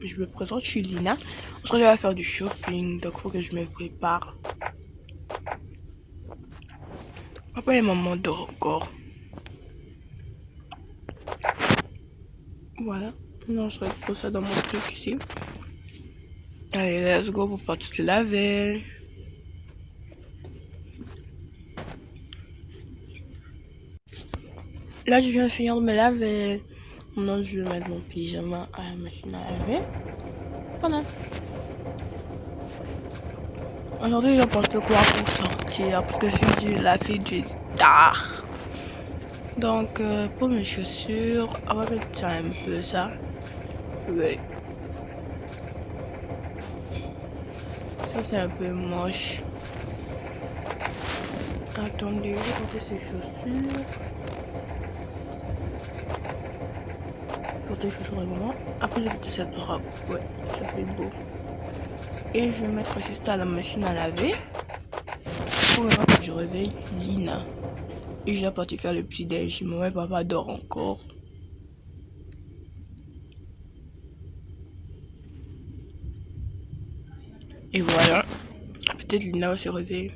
Je me présente, je suis Lina. Aujourd'hui, on va faire du shopping, donc il faut que je me prépare. Après, maman dort encore. Voilà. Non, je récupère ça dans mon truc ici. Allez, let's go pour partir se laver. Là, je viens de finir de me laver. Maintenant, je vais mettre mon pyjama à la machine à laver. Voilà. Aujourd'hui, je pense quoi pour sortir parce que je suis la fille du tard. Donc, pour mes chaussures, on va mettre ça un peu ça. Oui. Ça, c'est un peu moche. Attendez, je vais porter ces chaussures. Porter les chaussures également. Après, je vais porter cette robe. Ouais, ça fait beau. Et je vais mettre aussi ça à la machine à laver. Pour que je réveille Lina. Et je vais partir faire le petit déj. Maman et papa dort encore. Et voilà. Peut-être Lina va se réveiller.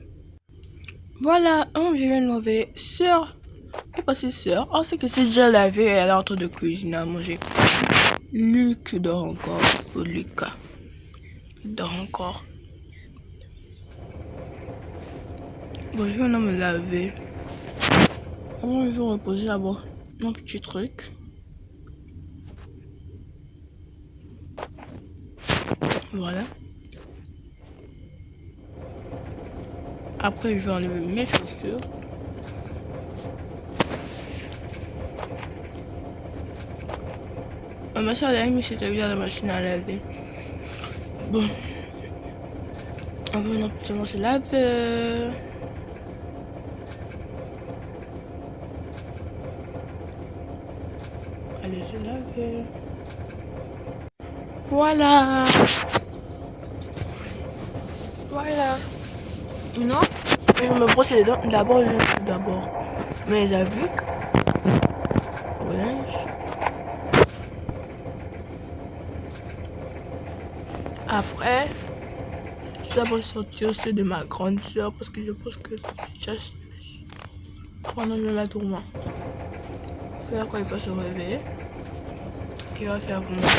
Voilà, je viens de lever. Sœur. Et pas sœur. Oh, c'est que c'est déjà lavé. Elle est en train de cuisiner à manger. Luc dort encore. Oh, Lucas. Il dort encore. Bon, je viens de me laver. Avant, je vais reposer d'abord mon petit truc. Voilà. Après, je vais enlever mes chaussures. Ma soeur, elle a mis cette à la machine à laver. Bon. On va maintenant se laver. Allez se laver. Voilà. Voilà. Non, je me brosse les dents. D'abord, mes habits. Au linge. Après, je dois sortir ceux de ma grande soeur parce que je pense que juste pendant je vais mettre au moins. Faire quand il va se réveiller. Il va faire pour moi.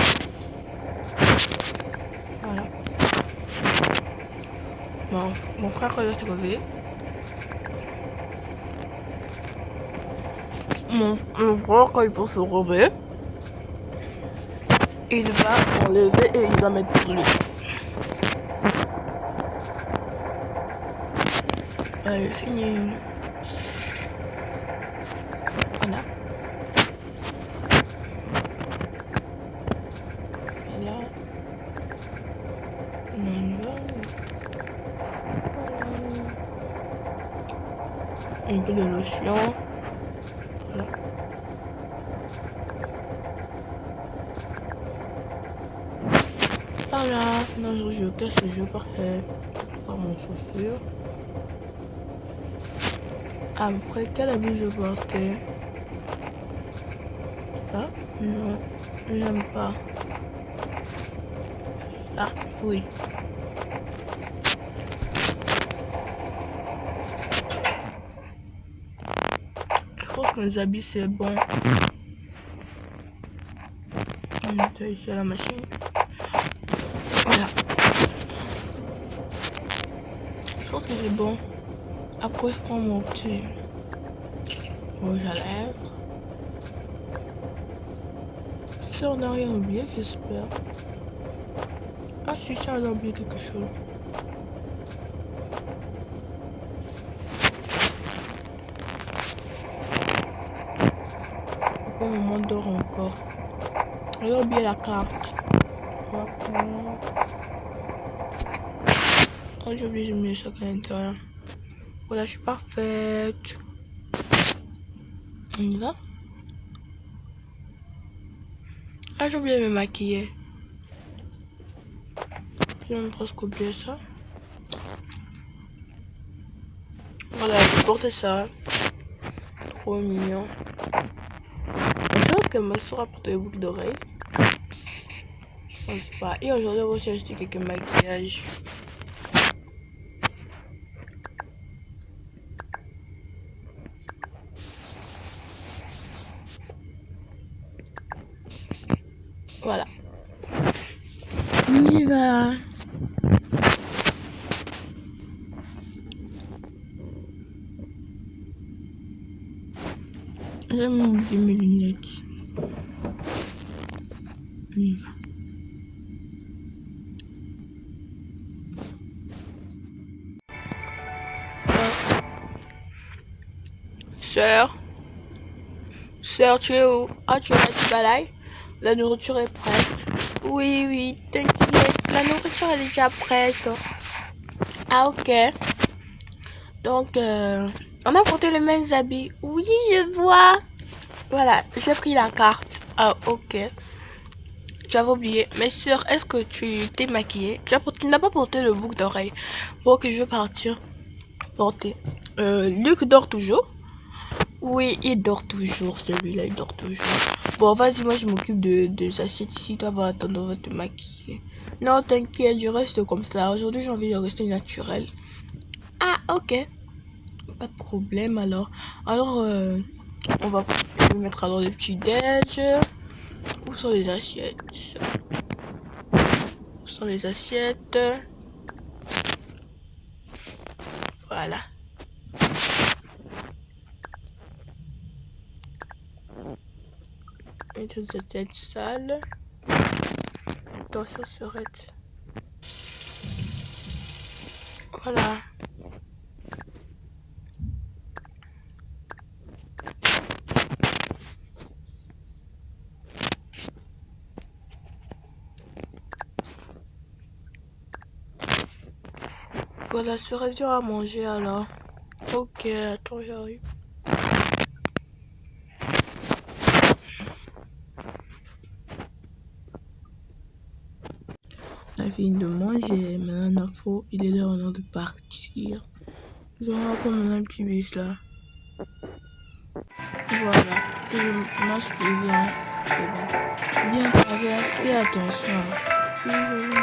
Voilà. Bon, mon frère quand il va se réveiller. Mon frère quand il va se réveiller. Il va enlever et il va mettre pour lui. Allez, fini. Voilà. Et là, on va. Un peu de lotion. Voilà. Voilà. Non, je casse le jeu par mon chaussure. Après, quel habit je portais? Ça? Non, j'aime pas. Ah, oui. Je pense que les habits c'est bon. On met ici à la machine. Voilà. Je pense que c'est bon. Après, je prends mon petit rouge à lèvres. Si on n'a rien oublié, j'espère. Ah si, ça on a oublié quelque chose. Après, maman dort encore. J'ai oublié la carte. Oh, j'ai oublié de mettre ça à l'intérieur. Voilà, je suis parfaite. On y va? Ah, j'ai oublié de me maquiller. J'ai même presque oublié ça. Voilà, je porte ça. Trop mignon. C'est vrai que ma soeur a porté des boucles d'oreilles. Je sais pas. Et aujourd'hui, on va aussi acheter quelques maquillages. Voilà. On y va. J'ai oublié mes lunettes. On y va. Sœur, tu es où? Ah, tu es là, tu balailles? La nourriture est prête. Oui, t'inquiète. La nourriture est déjà prête. Ah, ok. Donc, on a porté les mêmes habits. Oui, je vois. Voilà, j'ai pris la carte. Ah, ok. Tu avais oublié. Mais sœur, est-ce que tu t'es maquillée? Tu n'as pas porté le boucle d'oreille. Bon, que je vais partir porter. Luc dort toujours? Oui, il dort toujours, celui-là, il dort toujours. Bon, vas-y, moi je m'occupe de l'assiette ici. Toi, va attendre, on va te maquiller. Non, t'inquiète, je reste comme ça. Aujourd'hui, j'ai envie de rester naturel. Ah, ok. Pas de problème alors. Alors, on va mettre alors des petits déj. Où sont les assiettes? Où sont les assiettes? Voilà. Et toutes ces têtes sales. Attention, serait. Voilà. Voilà, ça serait dur à manger alors. Ok, attends, j'arrive. La fille de manger, maintenant il est l'heure de partir. Je vais prendre un petit bus là. Voilà, tu m'as suivi. Bien traversé, attention. Désolé.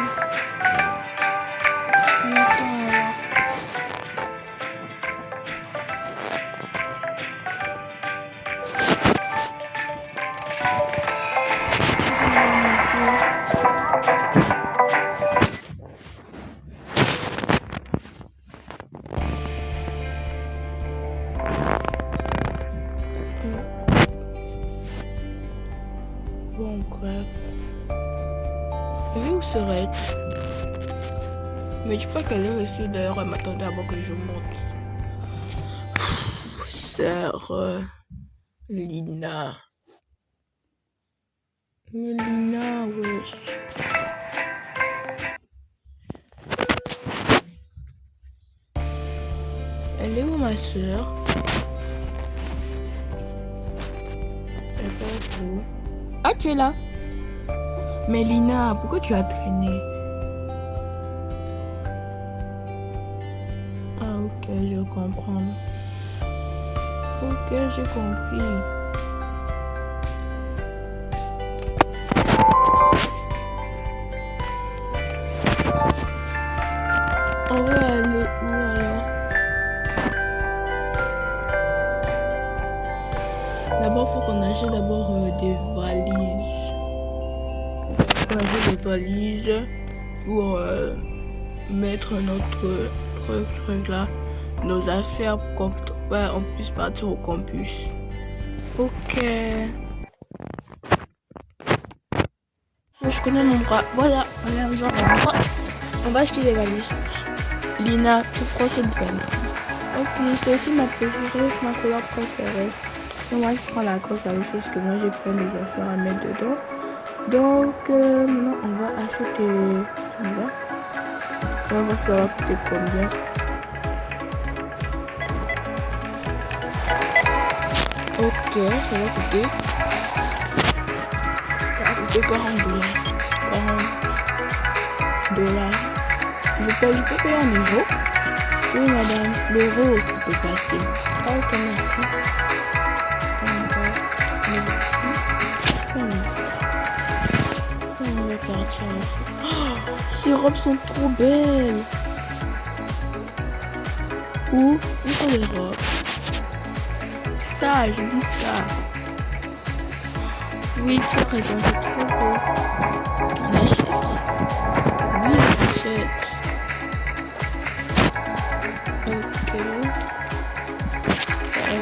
Bon, bref. Mais où serais-tu? Mais dis pas qu'elle est restée d'ailleurs, elle m'attendait avant que je monte. Sœur Lina. Mais Lina, wesh. Elle est où ma sœur? Elle est pas où? Ah, tu es là? Mais Lina, pourquoi tu as traîné? Ah, ok, je comprends. Ok, j'ai compris. On va aller où alors? D'abord, il faut qu'on achète d'abord des valises. On achète des valises pour mettre notre truc là, nos affaires pour qu'on puisse partir au campus. Ok. Je connais l'endroit. Voilà, on est arrivé à l'endroit. On va acheter des valises. Lina, tu prends cette valise. Ok, c'est aussi ma préférée, c'est ma couleur préférée. Et moi, je prends la grosse valise parce que moi, j'ai plein des affaires à mettre dedans. Donc, maintenant, on va acheter. On va savoir coûter combien. Ok, ça va coûter. Ça va coûter 40 dollars. 40 dollars. Je peux payer en euros? Oui, madame. L'euro aussi peut passer. Ok, merci. On va partir aussi. Oh, ces robes sont trop belles. Où sont les robes? Ça, je dis ça. Oui, tu as raison, c'est trop beau. On achète. Oui, on achète. Ok.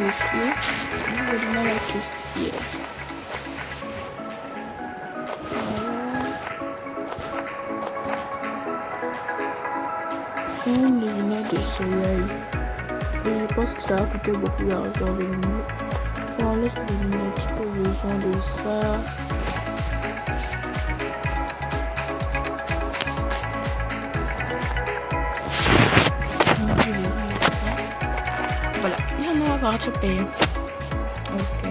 Ici. On va donner la chose qui est. Une lunette de soleil. Et je pense que ça va coûter beaucoup d'argent les lunettes. On laisse les lunettes, j'ai pas besoin de ça. Voilà, il y en a à partir payer. Ok.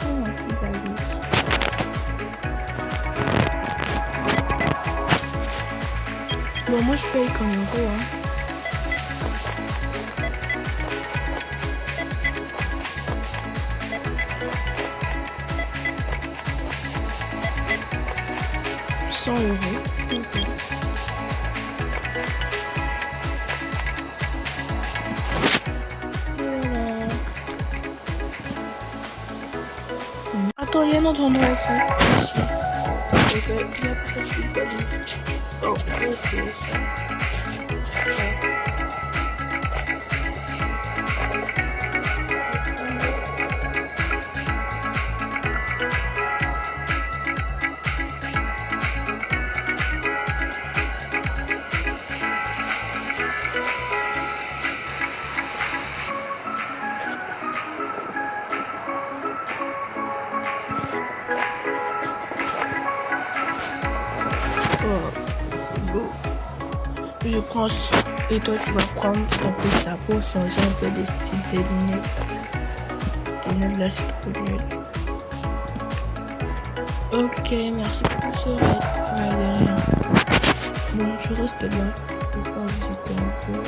Oh, ma petite valise. Bon, moi je paye comme euro, hein. €100. Okay. Voilà. Attends, il y a un autre endroit aussi. Ici. Ok, il y a peut-être une valise. Oh, c'est ça. Go. Je prends ça et toi tu vas prendre un peu ça pour changer un peu des styles des lunettes. Tes lunettes là c'est trop nul. Ok, merci pour ce raid. Ouais, rien. Bon, je reste là. Je vais pas visiter un peu.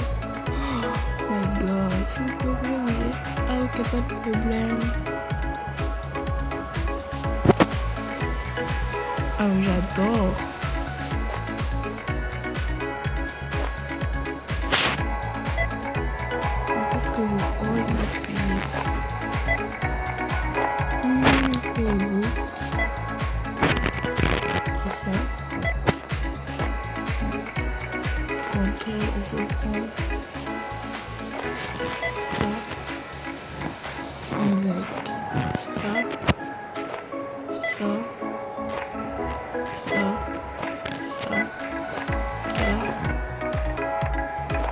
Oh my god, s'il vous plaît, oui. Ah ok, pas de problème. Ah oui, j'adore. Que je prends et puis ok, je prends ça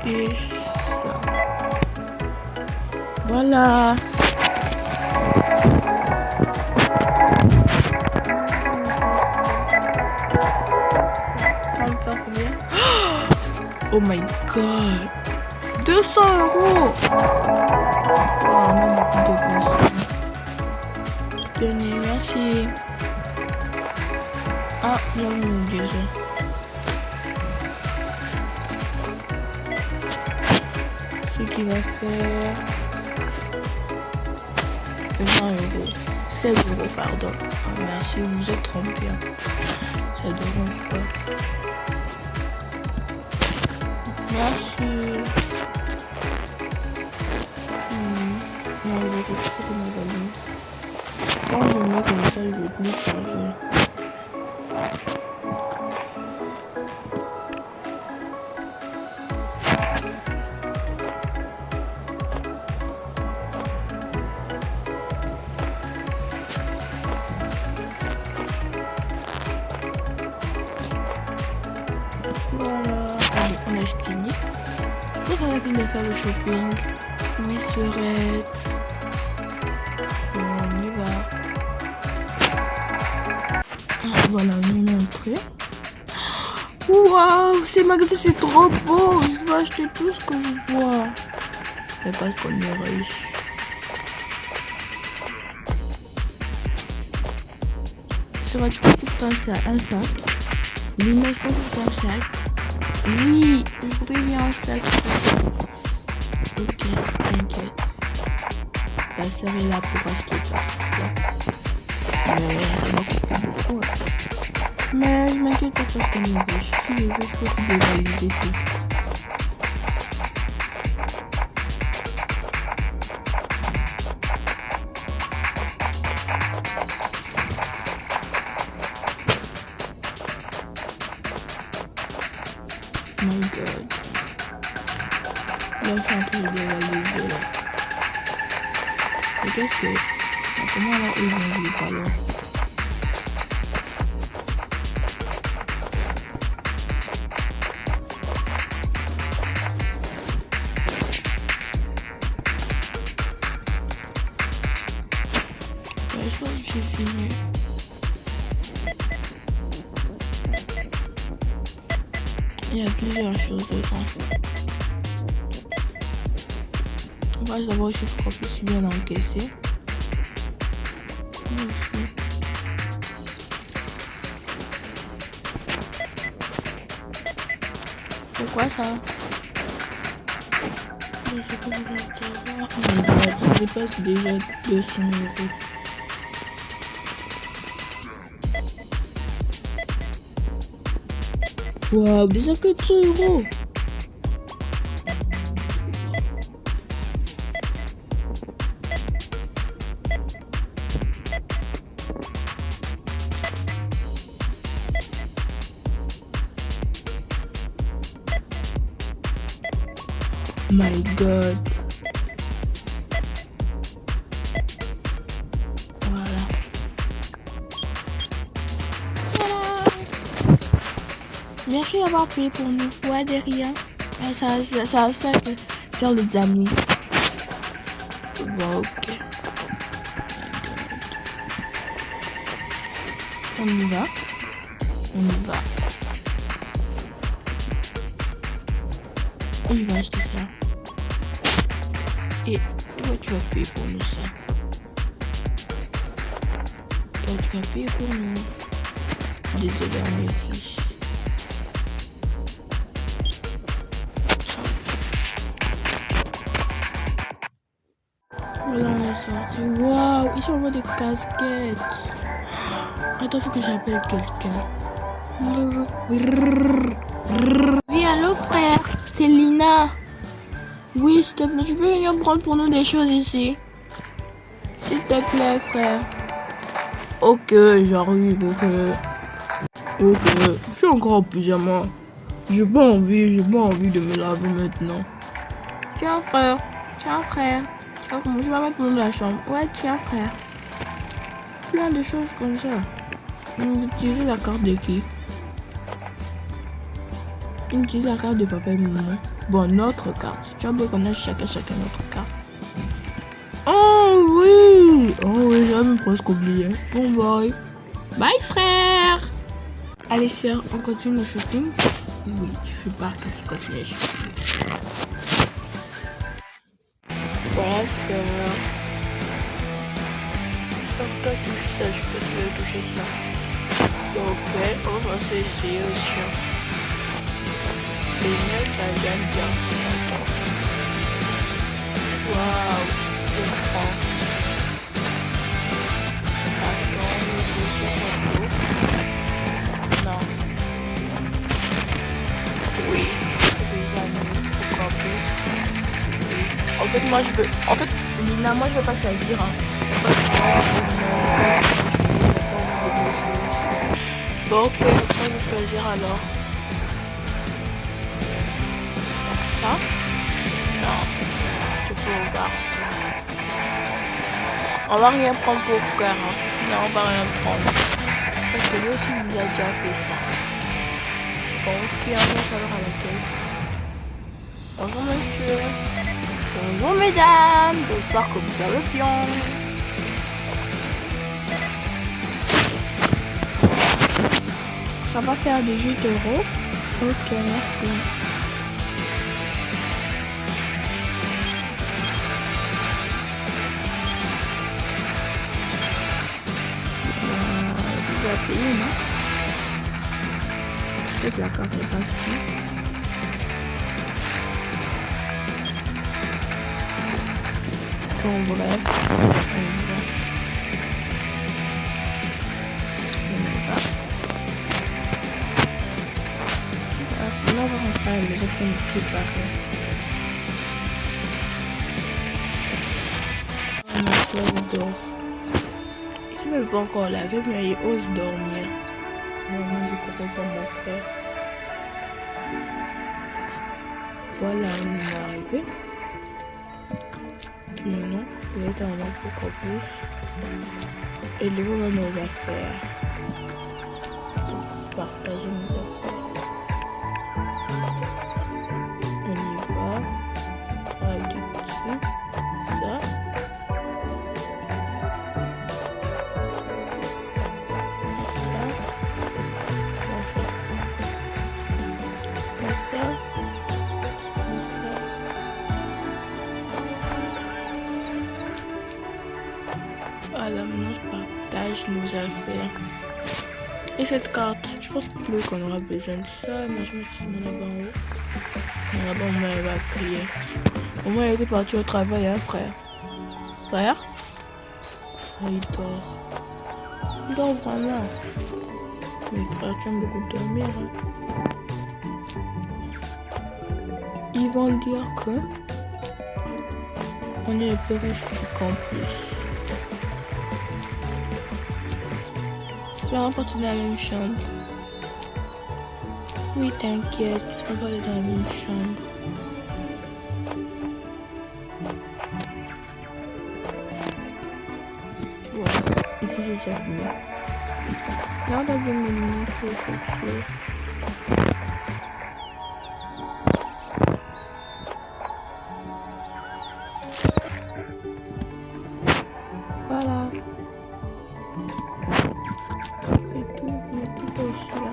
et ça. Voilà. Oh my god. 200 €. Oh, on a beaucoup de dépenses. Tenez, merci. Ah, non, mon Dieu. Ce qui va faire 20 €. 16 € pardon. Oh, merci, vous êtes trompé. Ça dérange pas. Merci. Non, il va être très de ma valise. Quand je mets comme ça, il va mieux changer. Voilà, allez, on a fini. Donc on a fini de faire le shopping. Oui, serette. On y va. Ah, voilà, on est entré. Waouh, ces magasins c'est trop beau. Je vais acheter tout ce que je vois. C'est parce qu'on est riche. C'est vrai, je pense que c'est un sac. L'image, je pense que c'est un sac. Oui, je voudrais bien un sac. Ok, t'inquiète. La sœur est là pour acheter ça. Mais je m'inquiète pas parce que mon gars, si je veux, je peux aussi dévaliser tout. My god. Là, je suis en train de dévaliser là. Mais qu'est-ce que... Mais comment là, ils vont vivre alors? Ouais, je pense que j'ai fini. Il y a plusieurs choses dedans. On va savoir si je puisse bien encaisser. C'est quoi ça? Je sais pas si oh my god, ça dépasse déjà 200 euros. Waouh, déjà 400 euros. My god. Voilà. Merci d'avoir payé pour nous. Ouais, de rien. Ça sert les amis. Wow, ok. On y va. On y va. On va acheter ça. Et toi, tu vas payer pour nous ça. Toi, tu vas payer pour nous. Désolé, mes fiches. Voilà, on est sorti. Waouh, ici on voit des casquettes. Attends, faut que j'appelle quelqu'un. Oui, allô frère, c'est Lina. Oui, s'il te plaît, tu peux venir prendre pour nous des choses ici. S'il te plaît, frère. Ok, j'arrive, ok. Ok, je suis encore en pyjama. J'ai pas envie de me laver maintenant. Tiens, frère. Tiens, frère. Tiens, comment je vais mettre mon nom dans la chambre. Ouais, tiens, frère. Plein de choses comme ça. Utiliser la carte de qui? Utilise la carte de papa et maman. Bon, notre carte. Tu as besoin qu'on ait chacun notre carte. Oh oui! Oh oui, j'avais presque oublié. Bon, bye. Bye, frère! Allez, sœur, on continue le shopping? Oui, tu fais pas quand tu continues le shopping. Voilà, sœur. Quand toi touches ça, je peux te toucher ça. Ok, on va essayer aussi. Les mecs, ça gagne bien. Waouh, je prends. Attends, je vais sur non. Oui, pourquoi pas. Oui. En fait, moi je veux. En fait, Lina, moi je veux pas choisir. Bon, ok, je vais choisir alors. Ça? Non. Je peux voir. On va rien prendre pour frère. Hein. Non, on va rien prendre. Parce que lui aussi, il a déjà fait ça. Bon, ok, on va alors à la caisse. Bonjour monsieur. Bonjour mesdames. J'espère que vous allez bien. Ça va faire 18 euros. Ok, merci. Je vais payer, non? Peut-être la carte est pas ici. Bon, bref. On y va. à la maison pour me préparer. Mon soeur dort. Je ne peux pas encore laver, mais il ose dormir. Vraiment, je comprends pas mon frère. Voilà, on est arrivé. Maintenant, je vais dans mon campus et livrer nos affaires. Partager nos affaires. On y va. On va dessus. Ça. Voilà, maintenant je partage nos affaires. Et cette carte, je pense plus qu'on aura besoin de ça, mais je me suis mis là-bas en haut. Là-bas, au moins, elle va crier. Au moins, elle était partie au travail, hein, frère. Frère? Il dort. Il dort vraiment. Mes frères, tu aimes beaucoup dormir. Hein. Ils vont dire que on est les plus riches du campus. Tu vas partir dans la même chambre. Oui, t'inquiète, on va aller dans la même chambre. Voilà, et puis j'ai déjà fini. Là, on a bien mes lunettes, voilà. C'est tout, mais tout aussi là.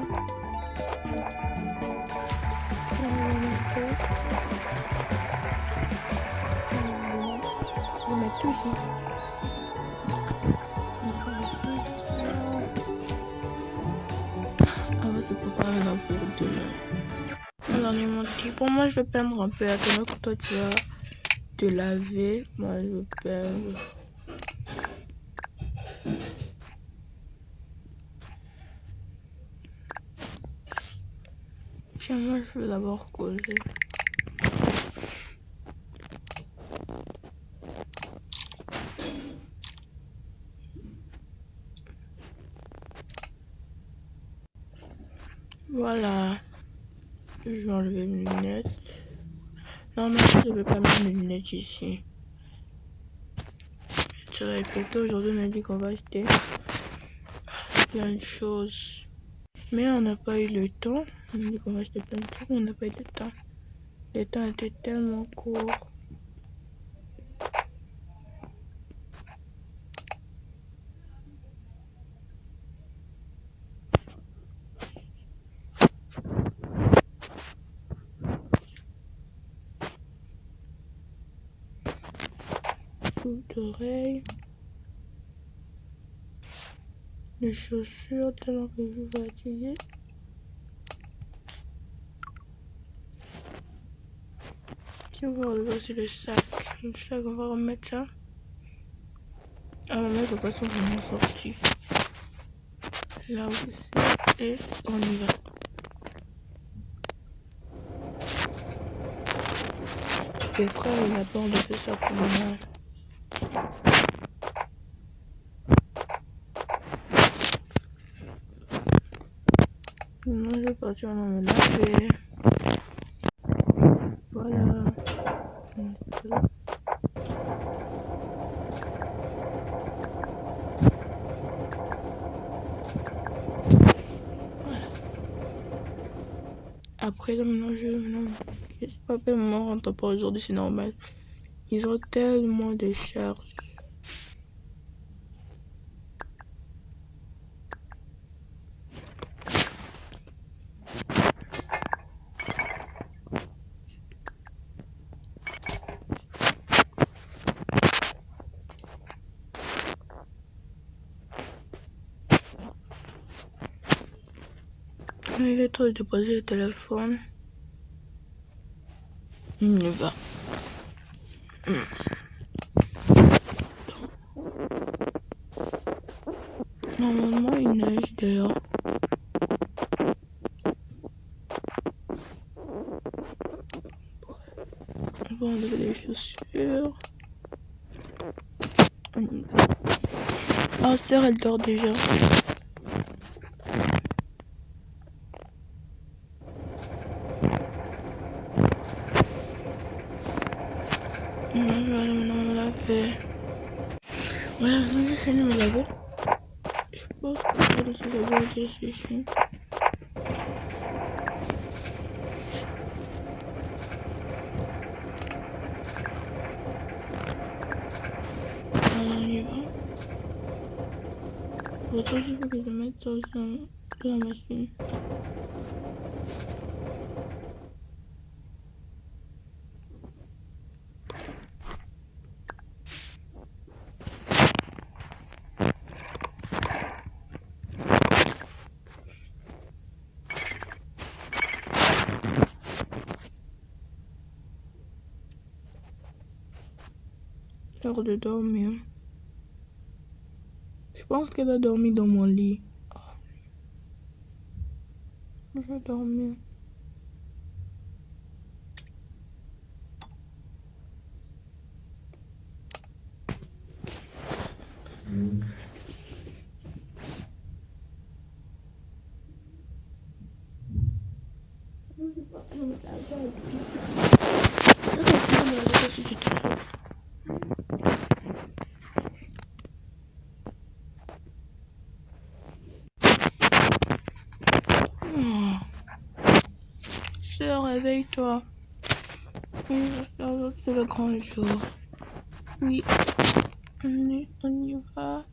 Je vais mettre tout ici. On va se préparer maintenant pour demain. Alors, ils m'ont dit, pour moi, je vais peindre un peu. Attends que toi, tu vas te laver. Moi, je vais peindre. Tiens, moi, je vais d'abord causer. Voilà. Je vais enlever mes lunettes. Non, mais je ne vais pas mettre mes lunettes ici. Sur la photo, aujourd'hui, on a dit qu'on va acheter plein de choses. Mais on n'a pas eu le temps. On a dit qu'on va acheter plein de choses, mais on n'a pas eu le temps. Le temps était tellement court. Coupe d'oreilles. Les chaussures, tellement que je suis fatiguée. Tu vois, voici le sac. Le sac, on va remettre ça. Ah, maman, je ne peux pas sont vraiment sortis. Là aussi. Et on y va. Les frères, il n'a pas envie de faire ça pour moi. Maintenant, je vais partir dans me laver. Voilà. Après, là, maintenant, papa et maman rentrent pas aujourd'hui, c'est normal. Ils ont tellement de charges. Il est temps de déposer le téléphone. On y va. Normalement, il neige dehors. va enlever les chaussures. Oh, sœur, elle dort déjà. Je vais aller maintenant me laver. Ouais, maintenant je finis de me laver. Je pense que je vais laisser la vie déjà suffit. Alors on y va. Pour ça, il faut que je mette ça aussi dans la machine. L'heure de dormir. Je pense qu'elle a dormi dans mon lit. Je vais dormir. Sœur, réveille-toi. Oui, c'est le grand jour. Oui, on y va.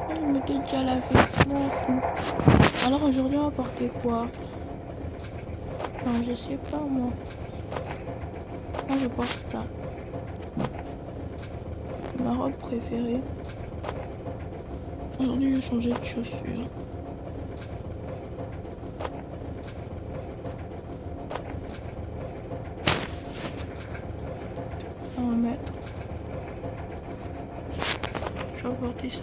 Je m'étais déjà lavé. Moi aussi. Alors aujourd'hui, on va porter quoi? Non, je sais pas moi. Moi, je porte ça. Ma robe préférée. Aujourd'hui, je vais changer de chaussures. On va mettre. Je vais porter ça.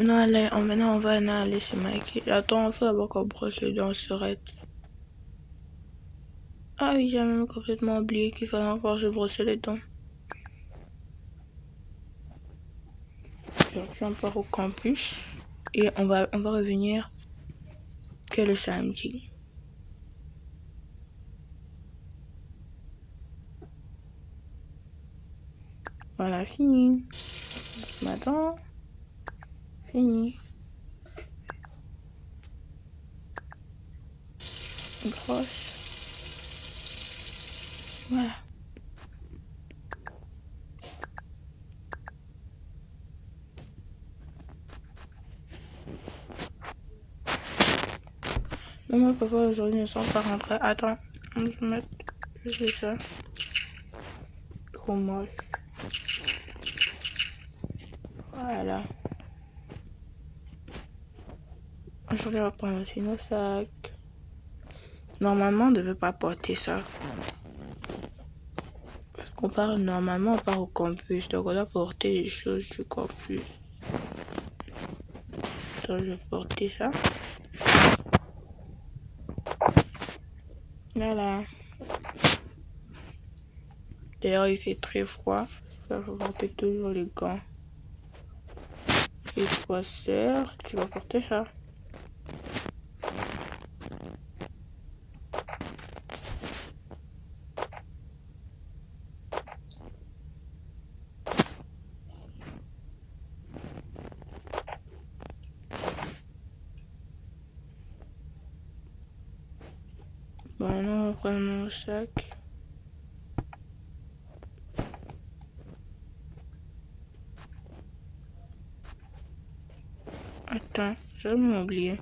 Voilà, maintenant on va aller se maquiller. Attends, il faut d'abord qu'on brosse les dents serettes. Ah oui, j'ai même complètement oublié qu'il fallait encore se brosser les dents. Aujourd'hui on part au campus et on va revenir que le samedi. Voilà, fini. Maintenant, fini. Brosse. Voilà. Maman et papa aujourd'hui ne sont pas rentrés. Attends, je vais mettre juste ça. Trop moche. Voilà. Aujourd'hui on va prendre aussi nos sacs. Normalement on ne devait pas porter ça. Parce qu'on part normalement on part au campus. Donc on doit porter les choses du campus. Donc je vais porter ça. Voilà. D'ailleurs, il fait très froid. Il faut porter toujours les gants. Et toi, sœur, tu vas porter ça. Bon, maintenant, on va prendre mon sac. Attends, j'ai oublié.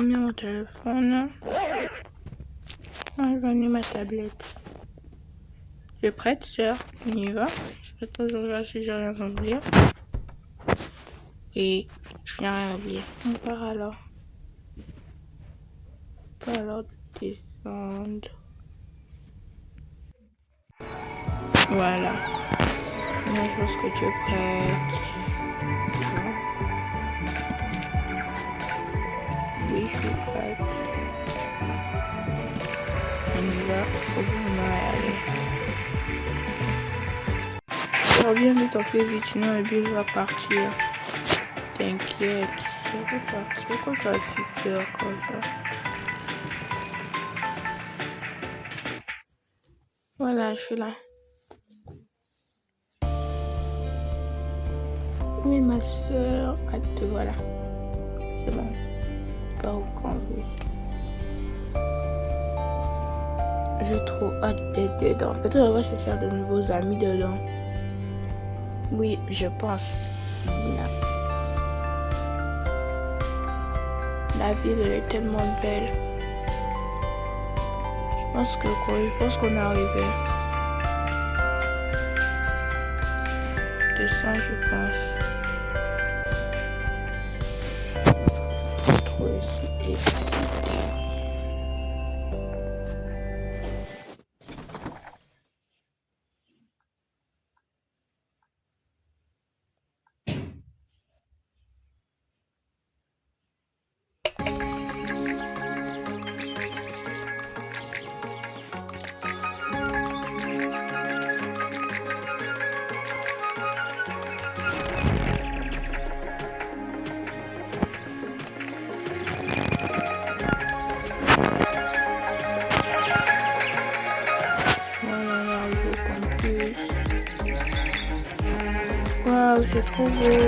mis mon téléphone. Je vais amener ma tablette. Tu es prête, sœur? On y va. Je vais toujours là si j'ai rien à oublier. Et je n'ai rien oublié. On part alors. On va alors descendre. Voilà. Maintenant, je pense que tu es prête. Oui, je suis prête. On y va. Faut vraiment y aller. Reviens vite, on fait vite, sinon le bus va partir. T'inquiète, ça va partir. Pourquoi tu as si peur comme ça? Voilà, je suis là. Oui, ma soeur. Ah, te voilà. C'est bon. Pas au campus. J'ai trop hâte d'être dedans. Peut-être on va se faire de nouveaux amis dedans. Oui, je pense. La ville elle est tellement belle. Je pense qu'on est arrivé. Descends, je pense. Trop excité. Waouh, c'est trop beau.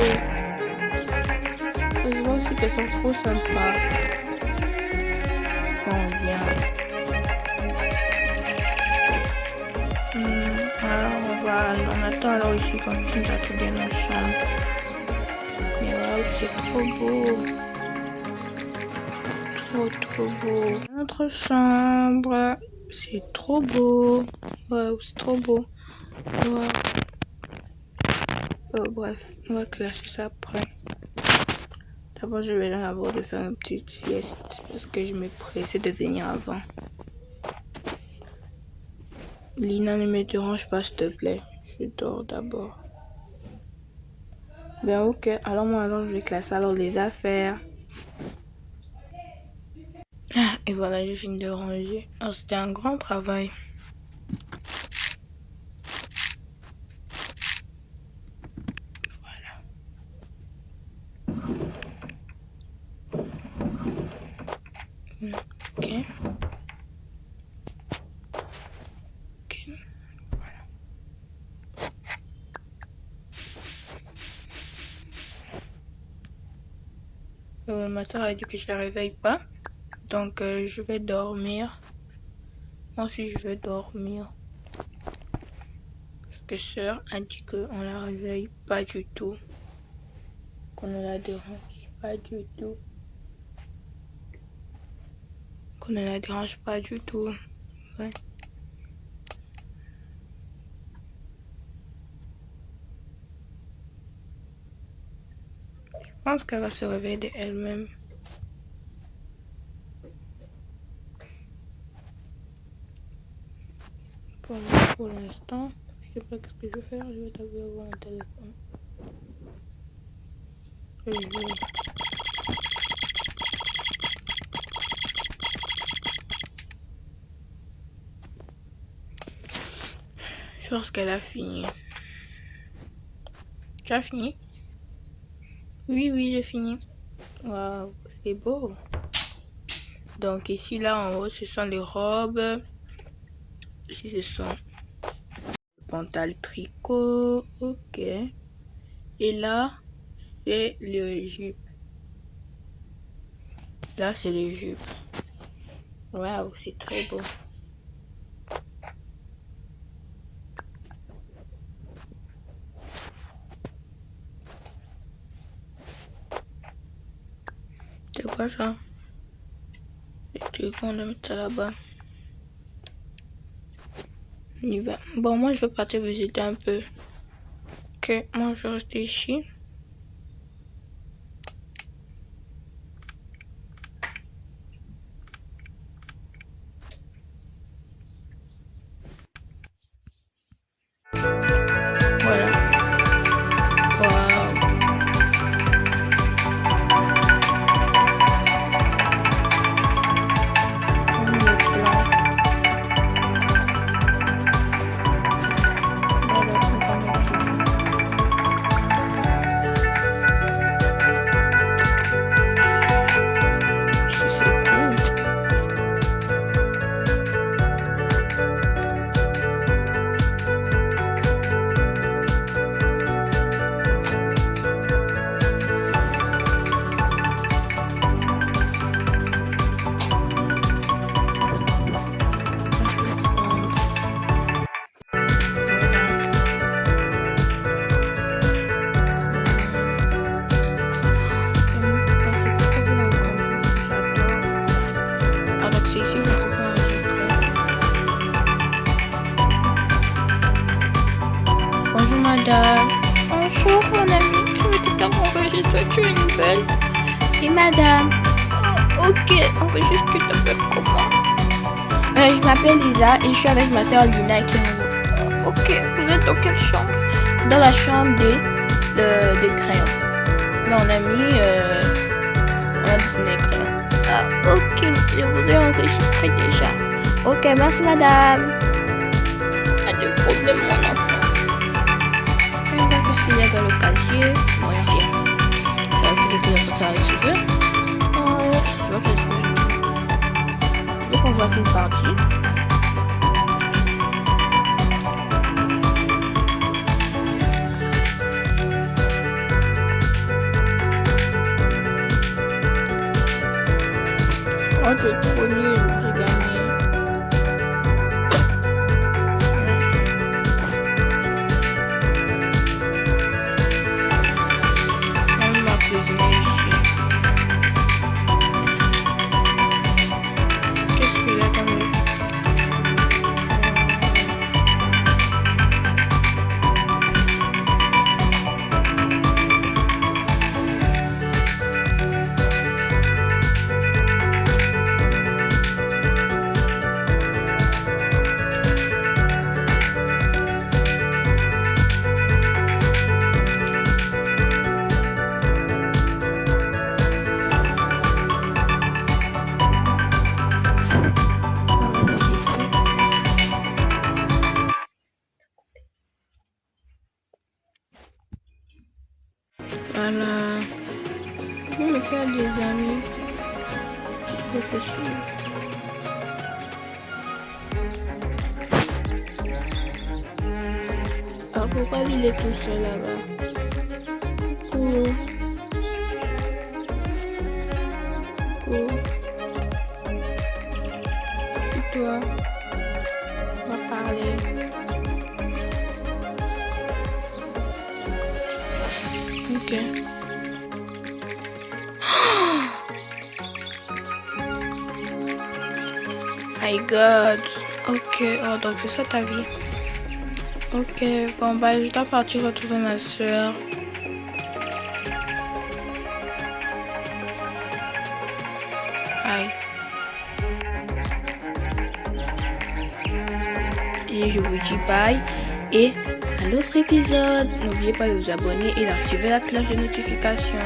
Je vois aussi qu'elles sont trop sympas. On vient. Alors on attend alors ici qu'on finisse à tout bien ensemble. Mais waouh, c'est trop beau. Trop beau. Notre chambre, c'est trop beau. Waouh, c'est trop beau. Wow. Oh, bref, on va classer ça après. D'abord, je vais avoir de faire une petite sieste parce que je me pressais de venir avant. Lina, ne me dérange pas, s'il te plaît. Je dors d'abord. Ben ok, alors je vais classer alors les affaires. Et voilà, j'ai fini de ranger. Alors, c'était un grand travail. Ok. Voilà. Ma soeur a dit que je la réveille pas. Donc, je vais dormir. Moi aussi, je vais dormir. Parce que soeur a dit qu'on la réveille pas du tout. Qu'on ne la dérange pas du tout. Qu'on ne la dérange pas du tout. Ouais. Je pense qu'elle va se réveiller d'elle-même. Pour l'instant, je sais pas ce que je vais faire. Je vais t'avouer avoir un téléphone. Je pense qu'elle a fini. Tu as fini? Oui, j'ai fini. Waouh, c'est beau. Donc ici, là, en haut, ce sont les robes. Ici, ce sont les pantalons tricot. Ok. Et là, c'est les jupes. Là, c'est les jupes. Waouh, c'est très beau. C'est quoi ça? Tu veux qu'on le mette ça là-bas? On y va. Bon, moi, je vais partir visiter un peu. Ok, moi, je vais rester ici. Voilà. Waouh. Bonjour madame. Bonjour mon ami, je vais te faire enregistrer, tu es nouvelle? Oui madame. Oh, ok, enregistre, tu t'appelles comment? Je m'appelle Lisa et je suis avec ma soeur Lina qui est ok, vous êtes dans quelle chambre? Dans la chambre des crayons. Là on a mis, on a dessiné les crayons. Ah, ok, je vous ai enregistré déjà. Ok, merci madame. Pas de problème mon enfant. Qu'est-ce qu'il y a dans le casier? Bon, rien. Ça va faire tout ça avec ses cheveux. Je vois qu'elle se je veux qu'on voit une partie. Oh, tu es trop nul, j'ai gagné. Même ma cuisine ici. Qu'est-ce qu'il y a dans le... Voilà. Je vais me faire des amis. C'est possible. Ah, pourquoi il est tout seul là-bas? Cool. Cool. Et toi? On va parler. Ok. My God. Ok. Oh, donc c'est ça ta vie. Ok. Bon, bah, je dois partir retrouver ma soeur. Aïe. Et je vous dis bye. Et à l'autre épisode. N'oubliez pas de vous abonner et d'activer la cloche de notification.